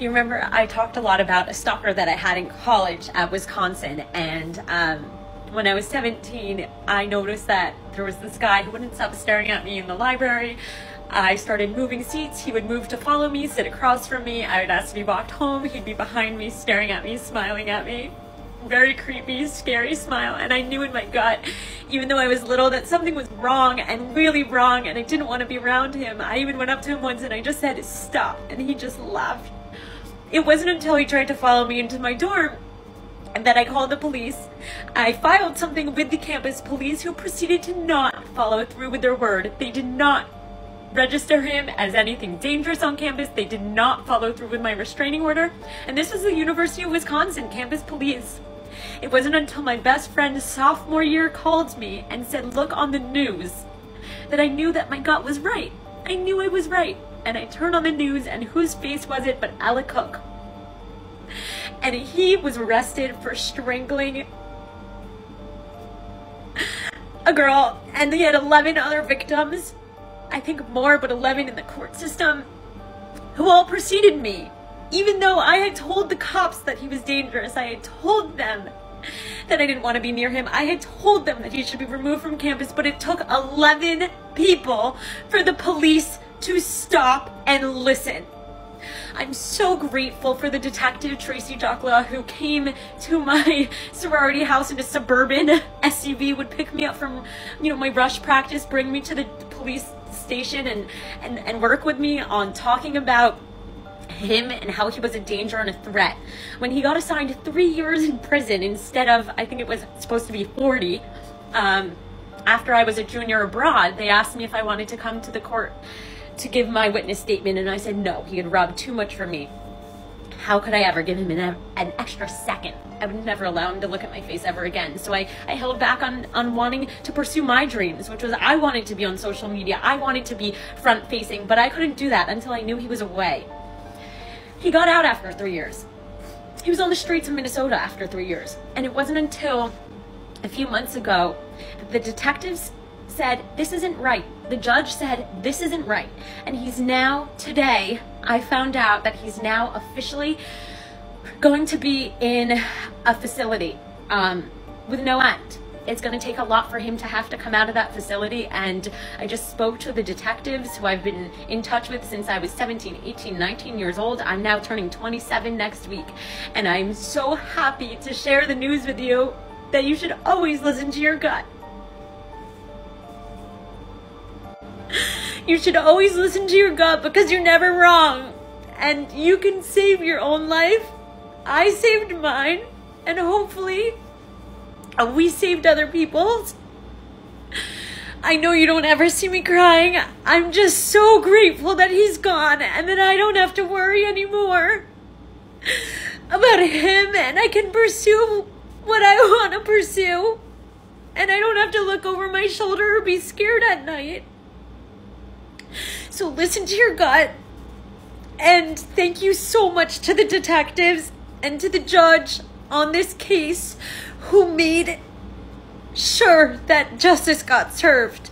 You remember I talked a lot about a stalker that I had in college at Wisconsin, and when I was 17, I noticed that there was this guy who wouldn't stop staring at me in the library. I started moving seats. He would move to follow me, sit across from me. I would ask to be walked home. He'd be behind me, staring at me, smiling at me. Very creepy, scary smile. And I knew in my gut, even though I was little, that something was wrong and really wrong, and I didn't want to be around him. I even went up to him once and I just said, "Stop," and he just laughed. It wasn't until he tried to follow me into my dorm that I called the police. I filed something with the campus police, who proceeded to not follow through with their word. They did not register him as anything dangerous on campus. They did not follow through with my restraining order. And this was the University of Wisconsin campus police. It wasn't until my best friend's sophomore year called me and said, "Look on the news," that I knew that my gut was right. I knew I was right. And I turned on the news, and whose face was it but Alec Cook? And he was arrested for strangling a girl, and he had 11 other victims. I think more, but 11 in the court system, who all preceded me. Even though I had told the cops that he was dangerous, I had told them that I didn't want to be near him. I had told them that he should be removed from campus, but it took 11 people for the police to stop and listen. I'm so grateful for the detective, Tracy Jockla, who came to my sorority house in a suburban SUV, would pick me up from, my rush practice, bring me to the police station and work with me on talking about him and how he was a danger and a threat. When he got assigned 3 years in prison instead of, I think it was supposed to be 40, after I was a junior abroad, they asked me if I wanted to come to the court to give my witness statement, and I said no. He had robbed too much from me. How could I ever give him an extra second? I would never allow him to look at my face ever again. So I held back on wanting to pursue my dreams, which was I wanted to be on social media. I wanted to be front facing, but I couldn't do that until I knew he was away. He got out after 3 years. He was on the streets of Minnesota after 3 years. And it wasn't until a few months ago that the detectives said, "This isn't right." The judge said, "This isn't right." And he's now, today, I found out that he's now officially going to be in a facility with no end. It's going to take a lot for him to have to come out of that facility. And I just spoke to the detectives who I've been in touch with since I was 17, 18, 19 years old. I'm now turning 27 next week. And I'm so happy to share the news with you that you should always listen to your gut. You should always listen to your gut, because you're never wrong. And you can save your own life. I saved mine. And hopefully we saved other people's. I know you don't ever see me crying. I'm just so grateful that he's gone and that I don't have to worry anymore about him, and I can pursue what I want to pursue. And I don't have to look over my shoulder or be scared at night. So listen to your gut. And thank you so much to the detectives and to the judge on this case, who made sure that justice got served.